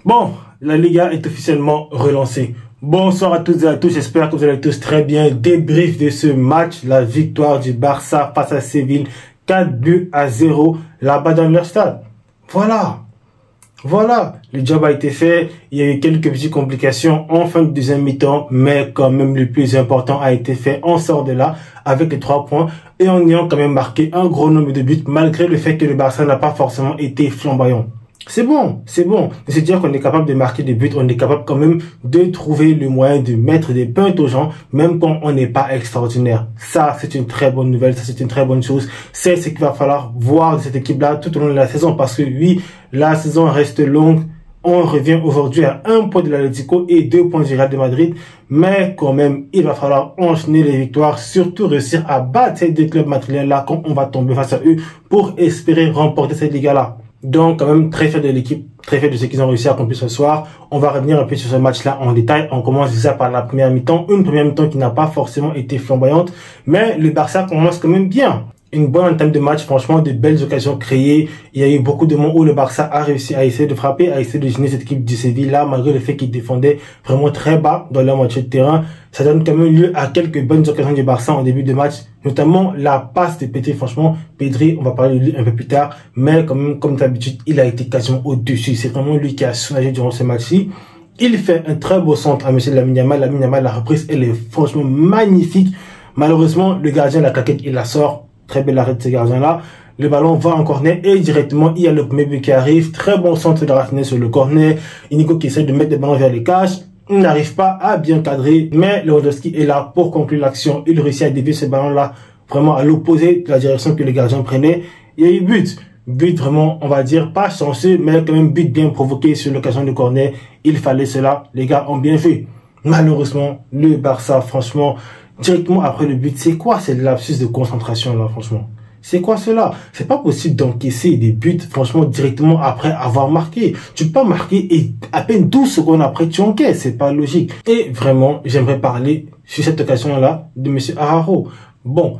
Bon, la Liga est officiellement relancée. Bonsoir à toutes et à tous, j'espère que vous allez tous très bien. Débrief de ce match, la victoire du Barça face à Séville, 4-0, là-bas dans leur stade. Voilà, le job a été fait, il y a eu quelques petites complications en fin de deuxième mi-temps, mais quand même le plus important a été fait, on sort de là avec les 3 points et en ayant quand même marqué un gros nombre de buts malgré le fait que le Barça n'a pas forcément été flamboyant. C'est bon. De se dire qu'on est capable de marquer des buts, on est capable quand même de trouver le moyen de mettre des points aux gens, même quand on n'est pas extraordinaire. Ça, c'est une très bonne nouvelle, ça c'est une très bonne chose. C'est ce qu'il va falloir voir de cette équipe-là tout au long de la saison, parce que oui, la saison reste longue. On revient aujourd'hui à 1 point de l'Atlético et 2 points du Real de Madrid. Mais quand même, il va falloir enchaîner les victoires, surtout réussir à battre ces deux clubs madrilènes-là quand on va tomber face à eux pour espérer remporter cette Liga-là. Donc, quand même, très fier de l'équipe, très fier de ce qu'ils ont réussi à accomplir ce soir. On va revenir un peu sur ce match-là en détail. On commence déjà par la première mi-temps. Une première mi-temps qui n'a pas forcément été flamboyante. Mais le Barça commence quand même bien. Une bonne entame de match, franchement, de belles occasions créées. Il y a eu beaucoup de moments où le Barça a réussi à essayer de frapper, à essayer de gêner cette équipe du Séville-là, malgré le fait qu'ils défendaient vraiment très bas dans leur moitié de terrain. Ça donne quand même lieu à quelques bonnes occasions du Barça en début de match, notamment la passe de Pedri. Franchement, Pedri, on va parler de lui un peu plus tard, mais quand même, comme d'habitude, il a été quasiment au-dessus. C'est vraiment lui qui a soulagé durant ce match-ci. Il fait un très beau centre à M. Lamine Yamal. Lamine Yamal, la reprise, elle est franchement magnifique. Malheureusement, le gardien, la claquette, il la sort. Très bel arrêt de ce gardien-là. Le ballon va en corner et directement, il y a le premier but qui arrive. Très bon centre de Rafinha sur le corner. Inigo qui essaie de mettre des ballons vers les cages. Il n'arrive pas à bien cadrer, mais Lewandowski est là pour conclure l'action. Il réussit à dévier ce ballon-là vraiment à l'opposé de la direction que le gardien prenait. Il y a eu but. But vraiment, on va dire, pas chanceux, mais quand même but bien provoqué sur l'occasion de corner. Il fallait cela. Les gars ont bien fait. Malheureusement, le Barça, franchement, directement après le but, c'est quoi ce lapsus de concentration là, franchement? C'est quoi cela? C'est pas possible d'encaisser des buts, franchement, directement après avoir marqué. Tu peux pas marquer et à peine 12 secondes après, tu encaisses. C'est pas logique. Et vraiment, j'aimerais parler sur cette occasion-là de M. Araujo. Bon,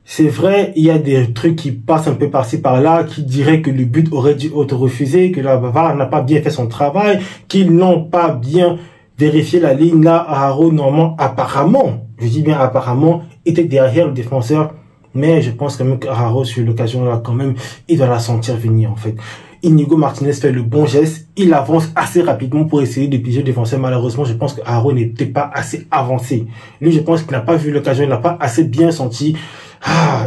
c'est vrai, il y a des trucs qui passent un peu par-ci par-là, qui diraient que le but aurait dû être refusé, que la VAR n'a pas bien fait son travail, qu'ils n'ont pas bien vérifié la ligne là. Araujo, normalement, apparemment, je dis bien apparemment, était derrière le défenseur. Mais je pense quand même qu'Araujo, sur l'occasion là, quand même, il doit la sentir venir, en fait. Inigo Martinez fait le bon geste. Il avance assez rapidement pour essayer de piéger le défenseur. Malheureusement, je pense qu'Araujo n'était pas assez avancé. Lui, je pense qu'il n'a pas vu l'occasion, il n'a pas assez bien senti.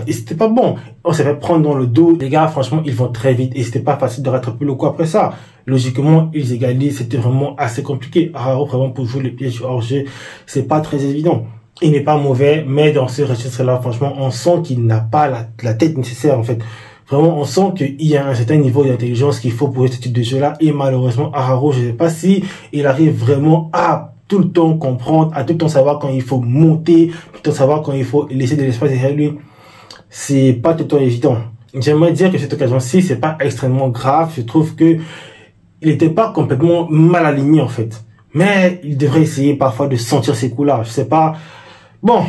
Et c'était pas bon. On s'est fait prendre dans le dos. Les gars, franchement, ils vont très vite et c'était pas facile de rattraper le coup après ça. Logiquement, ils égalisent. C'était vraiment assez compliqué. Araujo, vraiment, pour jouer les pièges hors jeu, c'est pas très évident. Il n'est pas mauvais, mais dans ce registre-là, franchement, on sent qu'il n'a pas la tête nécessaire, en fait. Vraiment, on sent qu'il y a un certain niveau d'intelligence qu'il faut pour ce type de jeu-là. Et malheureusement, Araujo, je ne sais pas si il arrive vraiment à tout le temps comprendre, à tout le temps savoir quand il faut monter, tout le temps savoir quand il faut laisser de l'espace derrière lui. C'est pas tout le temps évident. J'aimerais dire que cette occasion-ci, c'est pas extrêmement grave. Je trouve que il n'était pas complètement mal aligné, en fait. Mais il devrait essayer parfois de sentir ces coups-là. Je sais pas. Bon,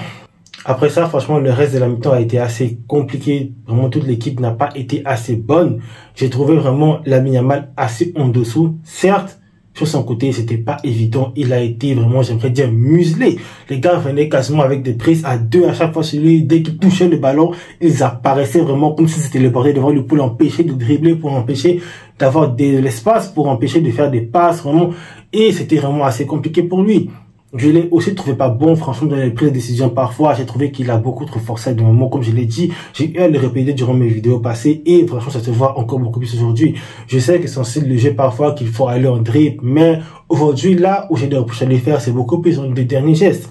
après ça, franchement, le reste de la mi-temps a été assez compliqué. Vraiment, toute l'équipe n'a pas été assez bonne. J'ai trouvé vraiment Lamine Yamal assez en dessous. Certes, sur son côté, c'était pas évident. Il a été vraiment, j'aimerais dire, muselé. Les gars venaient quasiment avec des prises à 2 à chaque fois sur lui. Dès qu'il touchait le ballon, ils apparaissaient vraiment comme si c'était le bordel devant lui pour l'empêcher de dribbler, pour l'empêcher d'avoir de l'espace, pour empêcher de faire des passes, vraiment. Et c'était vraiment assez compliqué pour lui. Je l'ai aussi trouvé pas bon, franchement, dans les prises de décision parfois. J'ai trouvé qu'il a beaucoup trop forcé de moments, comme je l'ai dit. J'ai eu à le répéter durant mes vidéos passées et franchement, ça se voit encore beaucoup plus aujourd'hui. Je sais que c'est censé le jeu parfois qu'il faut aller en dribble, mais aujourd'hui, là où j'ai des reproches à les faire, c'est beaucoup plus dans les derniers gestes.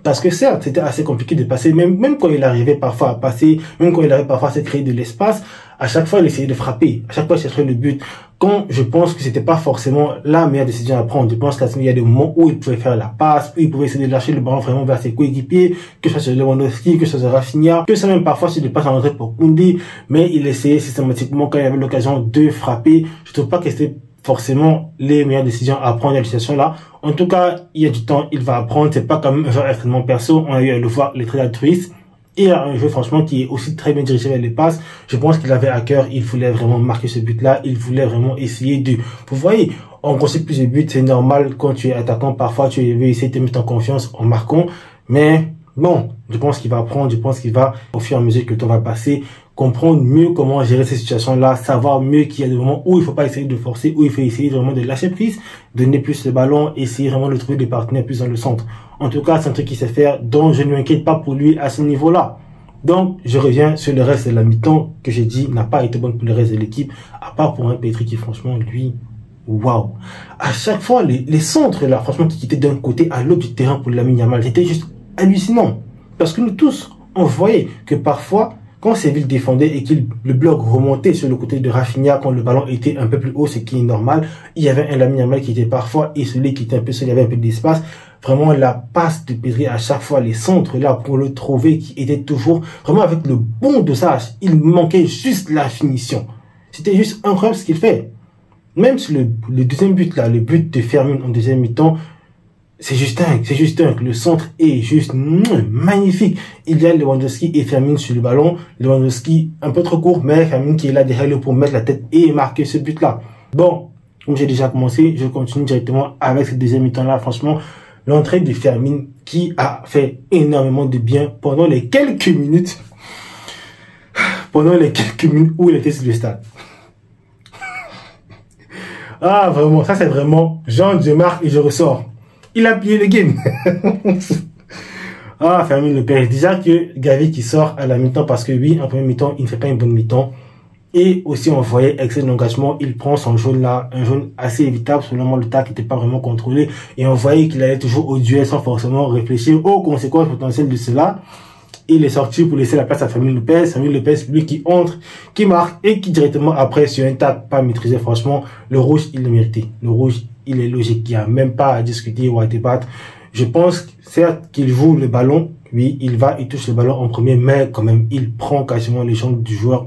Parce que certes, c'était assez compliqué de passer, même quand il arrivait parfois à passer, même quand il arrivait parfois à se créer de l'espace, à chaque fois, il essayait de frapper. À chaque fois, il cherchait le but. Quand je pense que c'était pas forcément la meilleure décision à prendre, je pense qu'il y a des moments où il pouvait faire la passe, où il pouvait essayer de lâcher le ballon vraiment vers ses coéquipiers, que ce soit sur Lewandowski, que ce soit sur Rafinha, que ce soit même parfois sur des passes en entrée pour Koundé, mais il essayait systématiquement quand il avait l'occasion de frapper. Je trouve pas que c'était forcément les meilleures décisions à prendre dans la situation là. En tout cas, il y a du temps, il va apprendre. C'est pas comme un genre extrêmement perso. On a eu à le voir, il est très altruiste. et a un jeu franchement qui est aussi très bien dirigé vers les passes. Je pense qu'il avait à cœur, il voulait vraiment marquer ce but-là, il voulait vraiment essayer de... Vous voyez, on concède plus de buts, c'est normal quand tu es attaquant, parfois tu veux essayer de te mettre en confiance en marquant, mais bon, je pense qu'il va apprendre, je pense qu'il va, au fur et à mesure que le temps va passer, comprendre mieux comment gérer ces situations-là, savoir mieux qu'il y a des moments où il faut pas essayer de forcer, où il faut essayer vraiment de lâcher prise, donner plus le ballon, essayer vraiment de trouver des partenaires plus dans le centre. En tout cas, c'est un truc qui sait faire, donc je ne m'inquiète pas pour lui à ce niveau-là. Donc, je reviens sur le reste de la mi-temps que j'ai dit n'a pas été bonne pour le reste de l'équipe, à part pour un Pedri qui, franchement, lui, waouh. À chaque fois, les centres, là, franchement, qui étaient d'un côté à l'autre du terrain pour Lamine Yamal, c'était juste hallucinant. Parce que nous tous, on voyait que parfois, quand Séville défendait et que le bloc remontait sur le côté de Rafinha quand le ballon était un peu plus haut, ce qui est normal, il y avait un Lamine Yamal qui était parfois isolé, qui était un peu seul, il y avait un peu d'espace. Vraiment, la passe de Pedri à chaque fois, les centres là pour le trouver, qui était toujours vraiment avec le bon dosage. Il manquait juste la finition. C'était juste incroyable ce qu'il fait. Même sur le deuxième but là, le but de Fermin en deuxième mi-temps, c'est juste dingue, c'est juste dingue. Le centre est juste magnifique. Il y a Lewandowski et Fermin sur le ballon. Lewandowski un peu trop court, mais Fermin qui est là derrière lui pour mettre la tête et marquer ce but-là. Bon, comme j'ai déjà commencé, je continue directement avec ce deuxième mi-temps-là. Franchement, l'entrée de Fermin qui a fait énormément de bien pendant les quelques minutes où il était sur le stade. Ah, vraiment, ça c'est vraiment, je marque et je ressors. Il a plié le game. Ah, Fermin le perd. Déjà que Gavi qui sort à la mi-temps parce que oui, en premier mi-temps, il ne fait pas une bonne mi-temps. Et aussi, on voyait excès d'engagement. Il prend son jaune là, un jaune assez évitable. Selon moi, le tac n'était pas vraiment contrôlé. Et on voyait qu'il allait toujours au duel sans forcément réfléchir aux conséquences potentielles de cela. Il est sorti pour laisser la place à Fermin Lopez. Fermin Lopez, lui qui entre, qui marque et qui directement après sur un tac pas maîtrisé. Franchement, le rouge, il le méritait. Le rouge, il est logique. Il n'y a même pas à discuter ou à débattre. Je pense, certes, qu'il joue le ballon. Oui, il touche le ballon en premier, mais quand même, il prend quasiment les jambes du joueur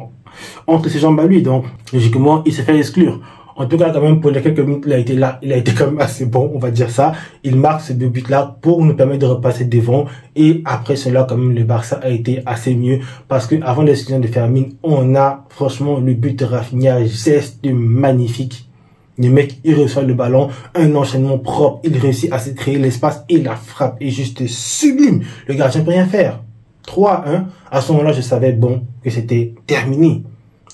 entre ses jambes à lui. Donc, logiquement, il s'est fait exclure. En tout cas, quand même, pour les quelques minutes, il a été là. Il a été quand même assez bon, on va dire ça. Il marque ces deux buts-là pour nous permettre de repasser devant. Et après cela, quand même, le Barça a été assez mieux. Parce que avant l'exclusion de Fermin, on a, franchement, le but de Rafinha, geste magnifique. Le mec, il reçoit le ballon, un enchaînement propre. Il réussit à se créer l'espace et la frappe est juste sublime. Le gardien ne peut rien faire. 3-1. À ce moment-là, je savais, bon, que c'était terminé.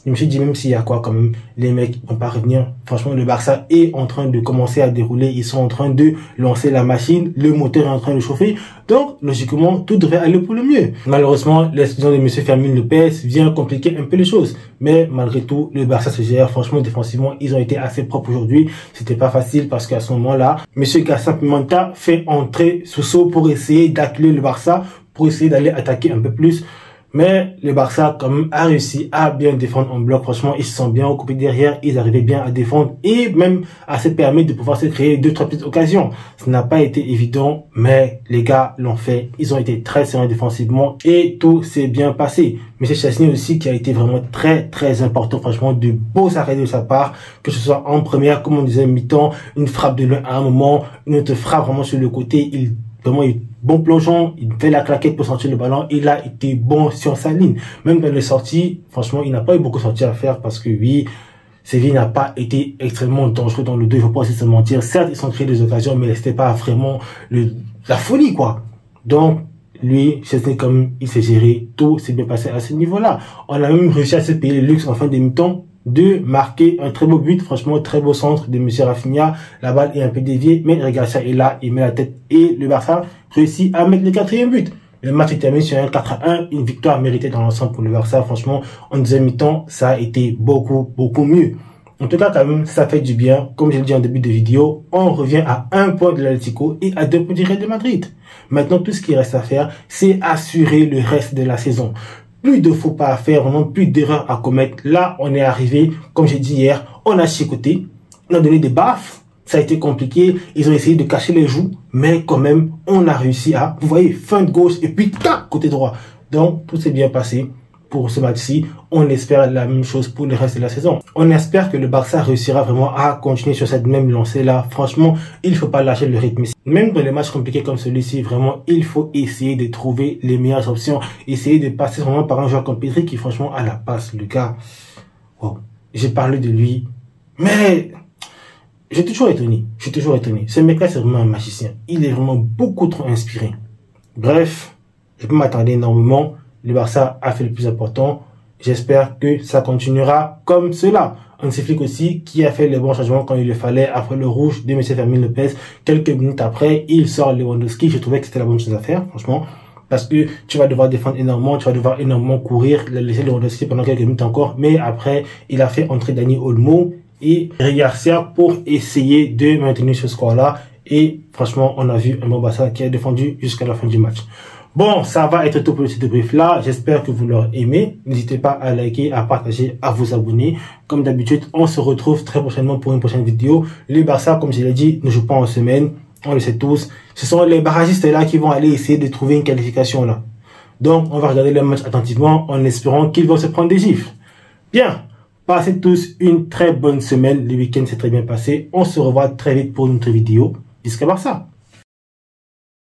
Je me suis dit, même s'il y a quoi, quand même, les mecs vont pas revenir. Franchement, le Barça est en train de commencer à dérouler. Ils sont en train de lancer la machine. Le moteur est en train de chauffer. Donc, logiquement, tout devrait aller pour le mieux. Malheureusement, l'exclusion de M. Fermin Lopez vient compliquer un peu les choses. Mais malgré tout, le Barça se gère. Franchement, défensivement, ils ont été assez propres aujourd'hui. C'était pas facile parce qu'à ce moment-là, M. Garcia Pimenta fait entrer Sousso pour essayer d'acculer le Barça, pour essayer d'aller attaquer un peu plus. Mais le Barça, quand même, a réussi à bien défendre en bloc. Franchement, ils se sont bien occupés derrière. Ils arrivaient bien à défendre et même à se permettre de pouvoir se créer 2-3 petites occasions. Ça n'a pas été évident, mais les gars l'ont fait. Ils ont été très sereins défensivement et tout s'est bien passé. Monsieur Chesney aussi, qui a été vraiment très important. Franchement, de beaux arrêts de sa part, que ce soit en première, comme on disait, mi-temps, une frappe de loin à un moment, une autre frappe vraiment sur le côté. Vraiment, il bon plongeon, il fait la claquette pour sortir le ballon, il a été bon sur sa ligne. Même dans les sorties, franchement, il n'a pas eu beaucoup de sorties à faire parce que oui, Séville n'a pas été extrêmement dangereux dans le 2, il ne faut pas aussi se mentir. Certes, ils ont créé des occasions, mais c'était pas vraiment la folie, quoi. Donc, lui, c'était comme il s'est géré, tout s'est bien passé à ce niveau-là. On a même réussi à se payer le luxe en fin de mi-temps de marquer un très beau but, franchement très beau centre de M. Rafinha. La balle est un peu déviée, mais Garcia est là, il met la tête et le Barça réussit à mettre le 4e but. Le match est terminé sur un 4-1, une victoire méritée dans l'ensemble pour le Barça. Franchement, en deuxième mi-temps, ça a été beaucoup mieux. En tout cas, quand même, ça fait du bien. Comme je l'ai dit en début de vidéo, on revient à 1 point de l'Atlético et à 2 points du Real de Madrid. Maintenant, tout ce qui reste à faire, c'est assurer le reste de la saison. Plus de faux pas à faire, vraiment plus d'erreurs à commettre. Là, on est arrivé, comme j'ai dit hier, on a chicoté, on a donné des baffes, ça a été compliqué, ils ont essayé de cacher les joues, mais quand même, on a réussi à, vous voyez, fin de gauche et puis tac, côté droit. Donc, tout s'est bien passé. pour ce match-ci. On espère la même chose pour le reste de la saison. On espère que le Barça réussira vraiment à continuer sur cette même lancée-là. Franchement, il ne faut pas lâcher le rythme. Même dans les matchs compliqués comme celui-ci, vraiment, il faut essayer de trouver les meilleures options. Essayer de passer vraiment par un joueur comme Pedri qui, franchement, a la passe. Le gars, wow. J'ai parlé de lui, mais j'ai toujours étonné. Je suis toujours étonné. Ce mec-là, c'est vraiment un magicien. Il est vraiment beaucoup trop inspiré. Bref, je peux m'attarder énormément. Le Barça a fait le plus important. J'espère que ça continuera comme cela. On s'explique aussi qui a fait les bons changements quand il le fallait après le rouge de M. Fermin Lopez. Quelques minutes après, il sort Lewandowski. Je trouvais que c'était la bonne chose à faire, franchement. Parce que tu vas devoir défendre énormément, tu vas devoir énormément courir, laisser Lewandowski pendant quelques minutes encore. Mais après, il a fait entrer Dani Olmo et Garcia pour essayer de maintenir ce score-là. Et franchement, on a vu un bon Barça qui a défendu jusqu'à la fin du match. Bon, ça va être tout pour ce débrief-là. J'espère que vous l'aurez aimé. N'hésitez pas à liker, à partager, à vous abonner. Comme d'habitude, on se retrouve très prochainement pour une prochaine vidéo. Le Barça, comme je l'ai dit, ne joue pas en semaine. On le sait tous. Ce sont les barragistes là qui vont aller essayer de trouver une qualification là. Donc, on va regarder le match attentivement en espérant qu'ils vont se prendre des gifles. Bien. Passez tous une très bonne semaine. Le week-end s'est très bien passé. On se revoit très vite pour une autre vidéo. Jusqu'à Barça.